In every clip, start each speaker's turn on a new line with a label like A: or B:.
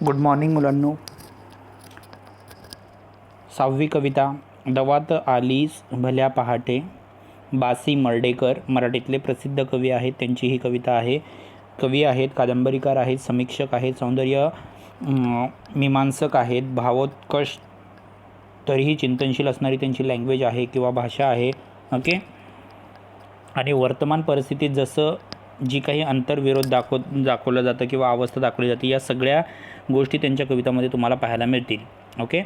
A: Good morning मुलांनो. 6वी कविता. दवात आलीस भल्या पहाटे. बासी मर्ढेकर मराठीतले प्रसिद्ध कवी आहेत. त्यांची ही कविता आहे. कवी आहेत, कादंबरीकार आहेत, समीक्षक आहेत, सौंदर्य मीमांसक आहेत, भावोत्कर्ष तरीही चिंतनशील असणारी त्यांची लँग्वेज आहे किंवा भाषा आहे. ओके. आणि वर्तमान परिस्थितीत जसं जी काही अंतर्विरोध दाखवलं जातं किंवा अवस्था दाखवली जाते, या सगळ्या गोष्टी त्यांच्या कवितामध्ये तुम्हाला पाहायला मिळतील. ओके.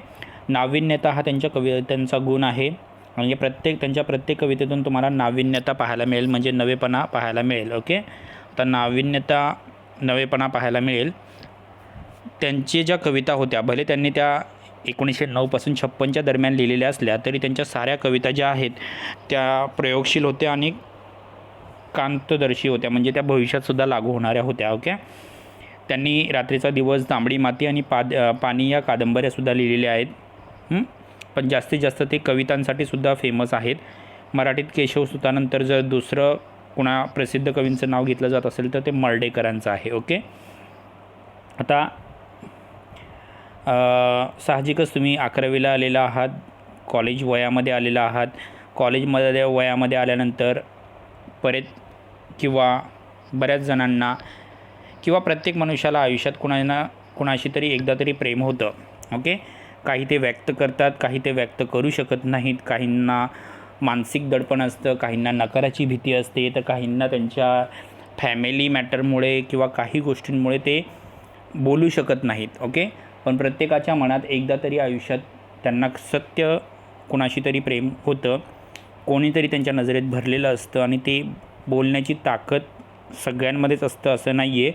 A: नाविन्यता हा त्यांचा गुण आहे. म्हणजे त्यांच्या प्रत्येक कवितेतून तुम्हाला नाविन्यता पाहायला मिळेल, म्हणजे नवेपणा पाहायला मिळेल. ओके. आता नवेपणा पाहायला मिळेल. त्यांची ज्या कविता होत्या, भले त्यांनी त्या 1909 पासून 56च्या दरम्यान लिहिलेल्या असल्या तरी त्यांच्या साऱ्या कविता ज्या आहेत त्या प्रयोगशील होत्या आणि कांतदर्शी होत्या, म्हणजे त्या भविष्यातसुद्धा लागू होणाऱ्या होत्या. ओके. त्यांनी रात्रीचा दिवस, तांबडी माती आणि पाणी या कादंबऱ्यासुद्धा लिहिलेल्या आहेत. पण जास्तीत जास्त ते कवितांसाठी सुद्धा फेमस आहेत. मराठीत केशवसुतानंतर जर दुसरं कुणा प्रसिद्ध कवींचं नाव घेतलं जात असेल तर ते मर्ढेकरांचं आहे. ओके. आता साहजिकच तुम्ही 11वीला आलेला आहात, कॉलेज वयामध्ये आलेला आहात. कॉलेजमध्ये वयामध्ये आल्यानंतर किंवा बऱ्याच जणांना किंवा प्रत्येक मनुष्याला आयुष्यात कुणाशी तरी एकदा तरी प्रेम होतं. ओके. काही ते व्यक्त करतात, काही ते व्यक्त करू शकत नाहीत. काहींना मानसिक दडपण असतं, काहींना नकाराची भीती असते, तर काहींना त्यांच्या फॅमिली मॅटरमुळे किंवा काही गोष्टींमुळे ते बोलू शकत नाहीत. ओके. पण प्रत्येकाच्या मनात एकदा तरी आयुष्यात त्यांना सत्य कुणाशी तरी प्रेम होतं, कोणीतरी त्यांच्या नजरेत भरलेलं असतं आणि ते बोलण्याची ताकद सगळ्यांमध्येच असतं असं नाही आहे.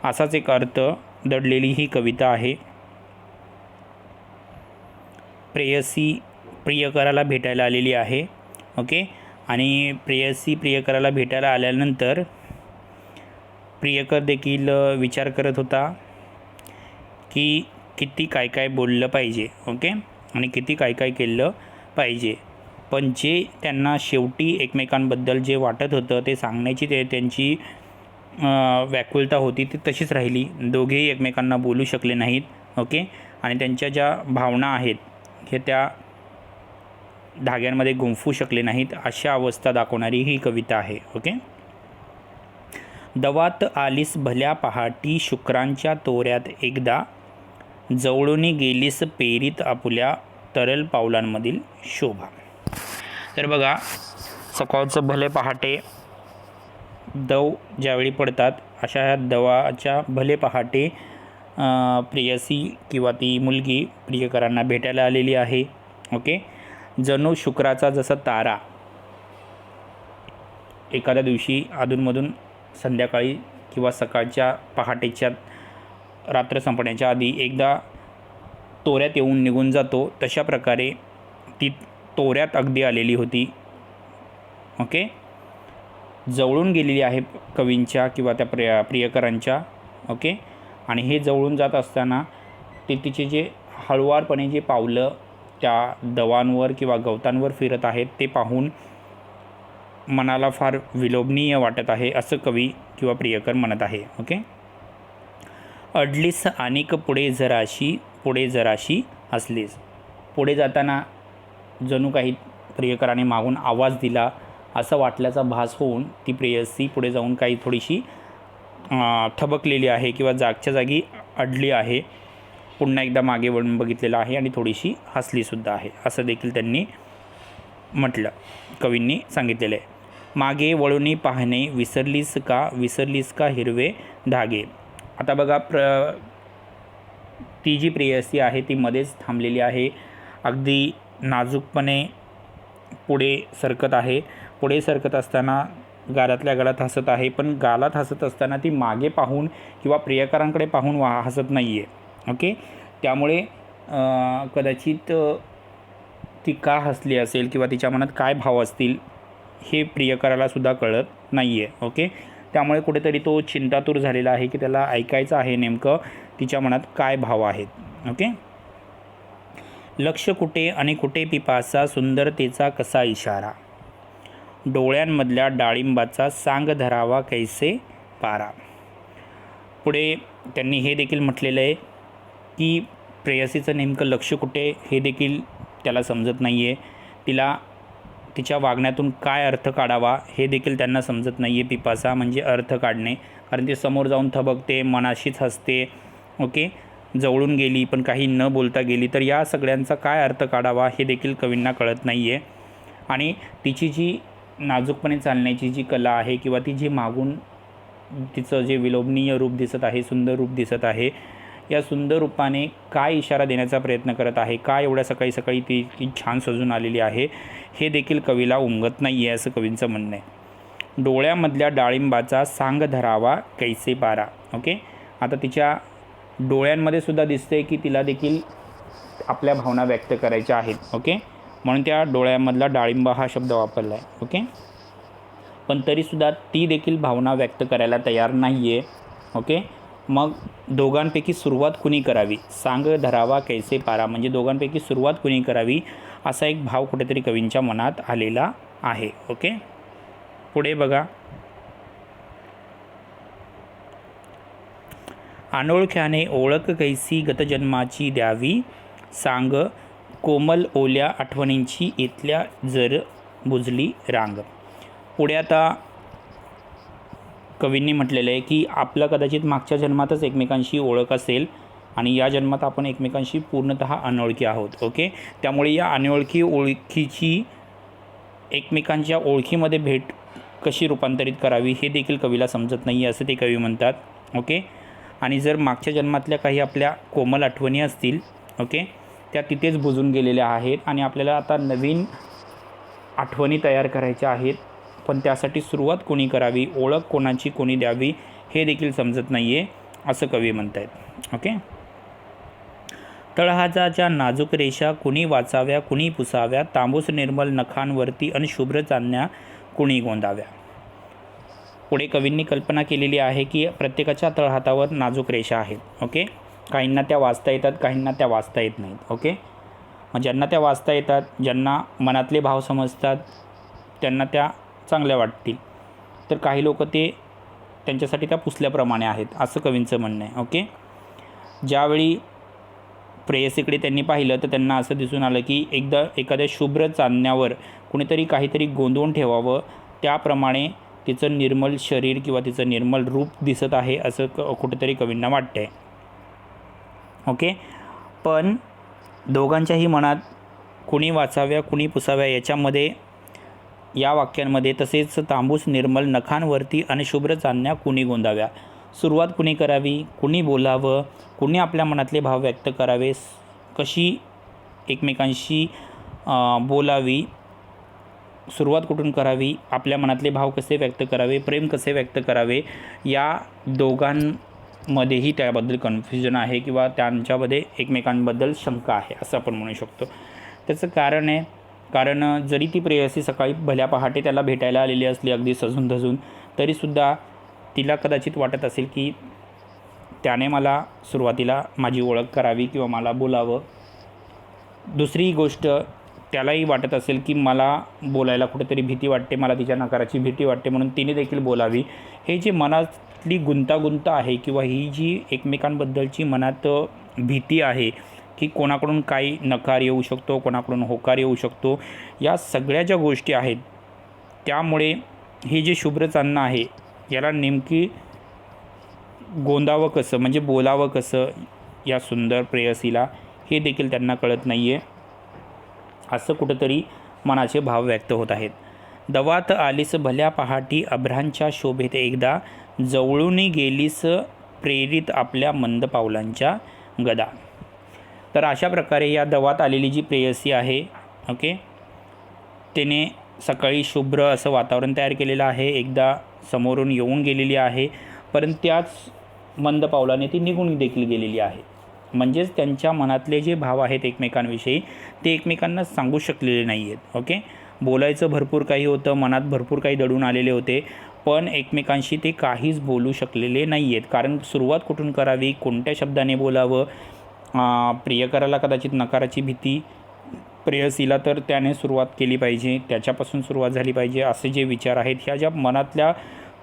A: असाच एक अर्थ दडलेली ही कविता आहे. प्रेयसी प्रियकराला भेटायला आलेली आहे. ओके. आणि प्रेयसी प्रियकराला भेटायला आल्यानंतर प्रियकर देखील विचार करत होता की किती काय काय बोललं पाहिजे. ओके. आणि किती काय काय केलं पाहिजे. पण जे त्यांना शेवटी एकमेकांबद्दल जे वाटत होतं ते सांगण्याची त्यांची व्याकुलता होती ती तशीच राहिली. दोघेही एकमेकांना बोलू शकले नाहीत. ओके. आणि त्यांच्या ज्या भावना आहेत हे त्या धाग्यांमध्ये गुंफू शकले नाहीत, अशा अवस्था दाखवणारी ही कविता आहे. ओके. दवात आलीस भल्या पहाटी, शुक्रांच्या तोऱ्यात एकदा, जवळून गेलीस पेरीत आपुल्या, तरल पावलांमधील शोभा. तर बघा, सकाळचं भले पहाटे दव ज्यावेळी पडतात, अशा ह्या दवाच्या भले पहाटे प्रेयसी किंवा ती मुलगी प्रियकरांना भेटायला आलेली आहे. ओके. जणू शुक्राचा जसा तारा एखाद्या दिवशी अधूनमधून संध्याकाळी किंवा सकाळच्या पहाटेच्या रात्र संपण्याच्या आधी एकदा तोऱ्यात येऊन निघून जातो, तशा प्रकारे ती तोऱ्यात अगदी आलेली होती. ओके. जवळून गेलेली आहे कवींच्या किंवा त्या प्रियकरांच्या. ओके. आणि हे जवळून जात असताना ते तिचे जे हळुवारपणे जे पावलं त्या दवांवर किंवा गवतांवर फिरत आहेत ते पाहून मनाला फार विलोभनीय वाटत आहे, असं कवी किंवा प्रियकर म्हणत आहे. ओके. अडलीस आणिक पुढे जराशी हसलीस. पुढे जाताना जणू काही प्रियकराने मागून आवाज दिला असं वाटल्याचा भास होऊन ती प्रेयसी पुढे जाऊन काही थोडीशी ठबकलेली आहे किंवा जागच्या जागी अडली आहे. पुन्हा एकदा मागे वळून बघितलेलं आहे आणि थोडीशी हसलीसुद्धा आहे, असं देखील त्यांनी म्हटलं, कवींनी सांगितलेलं आहे. मागे वळून पाहणे विसरलीस का हिरवे धागे. आता बघा, ती जी प्रेयसी आहे ती मध्येच थांबलेली आहे, अगदी नाजूकपणे पुढे सरकत आहे. पुढे सरकत असताना गालातल्या गालात हसत आहे, पण गालात हसत असताना ती मागे पाहून किंवा प्रियकरांकडे पाहून हसत नाही आहे. ओके. त्यामुळे कदाचित ती का हसली असेल किंवा तिच्या मनात काय भाव असतील हे प्रियकरालासुद्धा कळत नाही आहे. ओके. त्यामुळे कुठेतरी तो चिंतातूर झालेला आहे की त्याला ऐकायचं आहे नेमकं तिच्या मनात काय भाव आहेत. ओके. लक्ष कुठे आणि कुठे पिपासा, सुंदरतेचा कसा इशारा, डोळ्यांमधल्या डाळिंबाचा सांग धरावा कैसे पारा. पुढे त्यांनी हे देखील म्हटलेलं आहे की प्रेयसीचं नेमकं लक्ष कुठे हे देखील त्याला समजत नाही आहे. तिला तिच्या वागण्यातून काय अर्थ काढावा हे देखील त्यांना समजत नाही आहे. पिपासा म्हणजे अर्थ काढणे, कारण ती समोर जाऊन थबकते, मनाशीच हसते. ओके, जवळून गेली पण काही न बोलता गेली, तर या सगळ्यांचा काय अर्थ काढावा हे देखील कवींना कळत नाही आहे. आणि तिची जी नाजूकपणे चालण्याची जी कला आहे किंवा ती जी मागून तिचं जे विलोभनीय रूप दिसत आहे, सुंदर रूप दिसत आहे, या सुंदर रूपाने काय इशारा देण्याचा प्रयत्न करत आहे, काय एवढ्या सकाळी सकाळी ती छान सजून आलेली आहे, हे देखील कवीला उमगत नाही आहे असं कवींचं म्हणणं आहे. डोळ्यामधल्या डाळिंबाचा सांग धरावा कैसे पारा. ओके, आता तिच्या डोळ्यांमध्ये सुद्धा दिसते की तिला देखील आपल्या भावना व्यक्त करायच्या आहेत. ओके, म्हणून त्या डोळ्यामधला डाळिंबा हा शब्द वापरला आहे. ओके, पण तरीसुद्धा ती देखील भावना व्यक्त करायला तयार नाही आहे. ओके, मग दोघांपैकी सुरुवात कुणी करावी, सांग धरावा कैसे पारा, म्हणजे दोघांपैकी सुरुवात कुणी करावी असा एक भाव कुठेतरी कवींच्या मनात आलेला आहे. ओके, पुढे बघा. अनोळख्याने ओळख कैसी गतजन्माची द्यावी, सांग कोमल ओल्या आठवणींची इथल्या जर बुजली रांग. पुढे आता कवींनी म्हटलेलं आहे की आपलं कदाचित मागच्या जन्मातच एकमेकांशी ओळख असेल आणि या जन्मात आपण एकमेकांशी पूर्णतः अनोळखी आहोत. ओके, त्यामुळे या अनोळखी ओळखीची एकमेकांच्या ओळखीमध्ये भेट कशी रूपांतरित करावी हे देखील कवीला समजत नाही असं ते कवी म्हणतात. ओके, आणि जर मागच्या जन्मातल्या काही आपल्या कोमल आठवणी असतील, ओके, त्या तिथेच बुजून गेलेल्या आहेत आणि आपल्याला आता नवीन आठवणी तयार करायच्या आहेत, पण त्यासाठी सुरुवात कोणी करावी, ओळख कोणाची कोणी द्यावी हे देखील समजत नाही आहे असं कवी म्हणत आहेत. ओके, तळहाताच्या नाजूक रेषा कुणी वाचाव्या कुणी पुसाव्या, तांबूस निर्मल नखांवरती अन शुभ्र चांदण्या कुणी गोंदाव्या. पुढे कवींनी कल्पना केलेली आहे की प्रत्येकाच्या तळहातावर नाजूक रेषा आहेत. ओके, काहींना त्या वाचता येतात, काहींना त्या वाचता येत नाहीत. ओके, मग ज्यांना त्या वाचता येतात, ज्यांना मनातले भाव समजतात, त्यांना त्या चांगल्या वाटतील, तर काही लोक ते त्यांच्यासाठी त्या पुसल्याप्रमाणे आहेत असं कवींचं म्हणणं आहे. ओके, ज्यावेळी प्रेयसीकडे त्यांनी पाहिलं तर त्यांना असं दिसून आलं की एखाद्या शुभ्र चांदण्यावर कुणीतरी काहीतरी गोंधवून ठेवावं, त्याप्रमाणे तिचं निर्मल शरीर किंवा तिचं निर्मल रूप दिसत आहे असं कुठेतरी कवींना वाटतं आहे. ओके, पण दोघांच्याही मनात कुणी वाचाव्या कुणी पुसाव्या याच्यामध्ये, या वाक्यांमध्ये, तसेच तांबूस निर्मल नखांवरती आणि शुभ्र चांदण्या कुणी गोंदाव्या, सुरुवात कुणी करावी, कुणी बोलावं, कुणी आपल्या मनातले भाव व्यक्त करावे, कशी एकमेकांशी बोलावी, सुरुवात कुठून करावी, आपल्या मनातले भाव कसे व्यक्त करावे, प्रेम कसे व्यक्त करावे, या दोघांमध्येही त्याबद्दल कन्फ्युजन आहे किंवा त्यांच्यामध्ये एकमेकांबद्दल शंका आहे असं आपण म्हणू शकतो. त्याचं कारण जरी ती प्रेयसी सकाळी भल्या पहाटे त्याला भेटायला आलेली असली अगदी सजून धजून, तरीसुद्धा तिला कदाचित वाटत असेल की त्याने मला सुरुवातीला माझी ओळख करावी किंवा मला बोलावं. दुसरी गोष्ट, त्यालाही वाटत असेल की मला बोलायला कुठेतरी भीती वाटते, मला तिच्या नकाराची भीती वाटते, म्हणून तिने देखील बोलावी. हे जे मनातली गुंतागुंत आहे किंवा ही जी एकमेकांबद्दलची मनात भीती आहे की कोणाकडून काही नकार येऊ शकतो, कोणाकडून होकार येऊ शकतो, या सगळ्या ज्या गोष्टी आहेत, त्यामुळे हे जे शुभ्र चांदणं आहे याला नेमकी गोंदावं कसं, म्हणजे बोलावं कसं या सुंदर प्रेयसीला, हे देखील त्यांना कळत नाही आहे असं कुठंतरी मनाचे भाव व्यक्त होत आहेत. दवात आलीस भल्या पहाटी अभ्रांच्या शोभेत एकदा, जवळून गेलीस प्रेरित आपल्या मंद पावलांच्या गदा. तर अशा प्रकारे या दवात आलेली जी प्रेयसी आहे, ओके, तिने सकाळी शुभ्र असं वातावरण तयार केलेलं आहे, एकदा समोरून येऊन गेलेली आहे, परंतु त्याच मंद पावलाने ती निघून देखील गेलेली आहे. म्हणजेच त्यांच्या मनातले जे भाव आहेत एकमेकांविषयी ते एकमेकांना सांगू शकलेले नाही आहेत. ओके, बोलायचं भरपूर काही होतं, मनात भरपूर काही दडून आलेले होते, पण एकमेकांशी ते काहीच बोलू शकलेले नाही आहेत. कारण सुरुवात कुठून करावी, कोणत्या शब्दाने बोलावं, प्रियकराला कदाचित नकाराची भीती, प्रेयसीला तर त्याने सुरुवात केली पाहिजे, त्याच्यापासून सुरुवात झाली पाहिजे, असे जे विचार आहेत, ह्या ज्या मनातल्या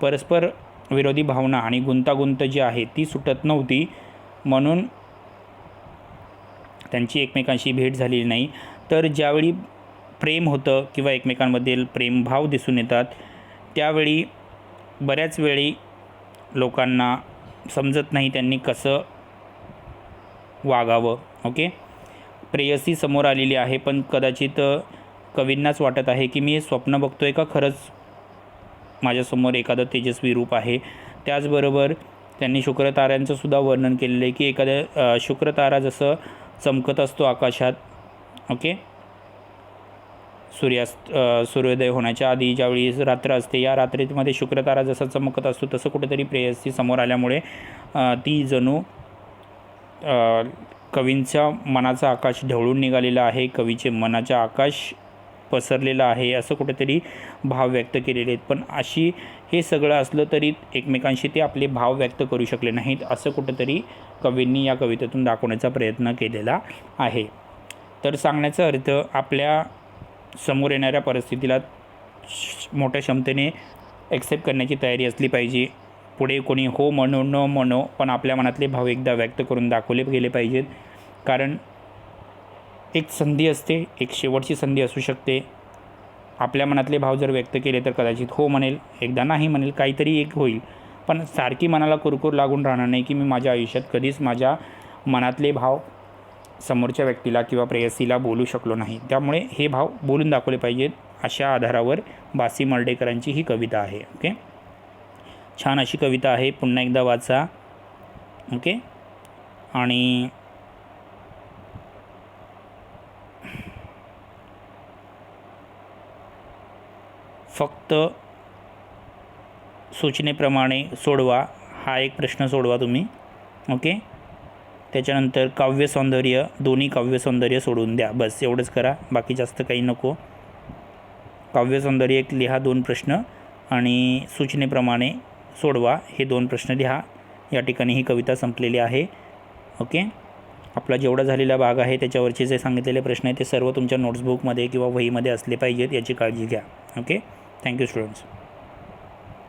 A: परस्पर विरोधी भावना आणि गुंतागुंत जी आहे ती सुटत नव्हती. म्हणून त्यांची एकमेकांशी भेट झालेली नाही. तर ज्यावेळी प्रेम होतं किंवा एकमेकांमधील प्रेमभाव दिसून येतात त्यावेळी बऱ्याच वेळी लोकांना समजत नाही त्यांनी कसं वागावं. ओके, प्रेयसी समोर आलेली आहे, पण कदाचित कवींनाच वाटत आहे की मी हे स्वप्न बघतो आहे का खरंच माझ्यासमोर एखादं तेजस्वी रूप आहे. त्याचबरोबर त्यांनी शुक्रताऱ्यांचंसुद्धा वर्णन केलेलं आहे की एखाद्या शुक्रतारा जसं चमकत असतो आकाशात, ओके, सूर्योदय होण्याच्या आधी ज्यावेळी रात्र असते, या रात्रीमध्ये शुक्रतारा जसा चमकत असतो तसं कुठेतरी प्रेयसी समोर आल्यामुळे ती जणू कवींच्या मनाचा आकाश ढवळून निघालेला आहे, कवीचे मनाचा आकाश पसरलेला आहे, असं कुठेतरी भाव व्यक्त केलेले आहेत. पण हे सगळं असलं तरी एकमेकांशी ते आपले भाव व्यक्त करू शकले नाहीत, असं कुठेतरी कवींनी या कवितेतून दाखवण्याचा प्रयत्न केलेला आहे. तर सांगण्याचा अर्थ आपल्या समोर येणाऱ्या परिस्थितीला मोठ्या क्षमतेने ॲक्सेप्ट करण्याची तयारी असली पाहिजे. पुढे कोणी हो म्हणो न म्हणो, पण आपल्या मनातले भाव एकदा व्यक्त करून दाखवले गेले पाहिजेत. कारण एक संधी असते, एक शेवटची संधी असू शकते. आपल्या मनातले भाव जर व्यक्त केले तर कदाचित हो म्हणेल, एकदा नाही म्हणेल, काहीतरी एक होईल. पण सारखी मनाला कुरकुर लागून राहणार नाही की मी माझ्या आयुष्यात कधीच माझ्या मनातले भाव समोरच्या व्यक्तीला किंवा प्रेयसीला बोलू शकलो नाही. त्यामुळे हे भाव बोलून दाखवले पाहिजेत. अशा आधारावर बासी मर्ढेकरांची ही कविता आहे. ओके, छान अशी कविता आहे, पुन्हा एकदा वाचा. ओके, आणि फक्त सूचनेप्रमाणे सोडवा. हा एक प्रश्न सोडवा तुम्ही. ओके, त्याच्यानंतर काव्यसौंदर्य, दोन्ही काव्यसौंदर्य सोडून द्या. बस एवढंच करा, बाकी जास्त काही नको. काव्यसौंदर्य एक लिहा 2 प्रश्न, आणि सूचनेप्रमाणे सोडवा हे 2 प्रश्न लिहा. या ठिकाणी ही कविता संपलेली आहे. ओके, आपला जेवढा झालेला भाग आहे त्याच्यावरचे जे सांगितलेले प्रश्न आहेत ते सर्व तुमच्या नोट्सबुकमध्ये किंवा वहीमध्ये असले पाहिजेत, याची काळजी घ्या. Okay, thank you students.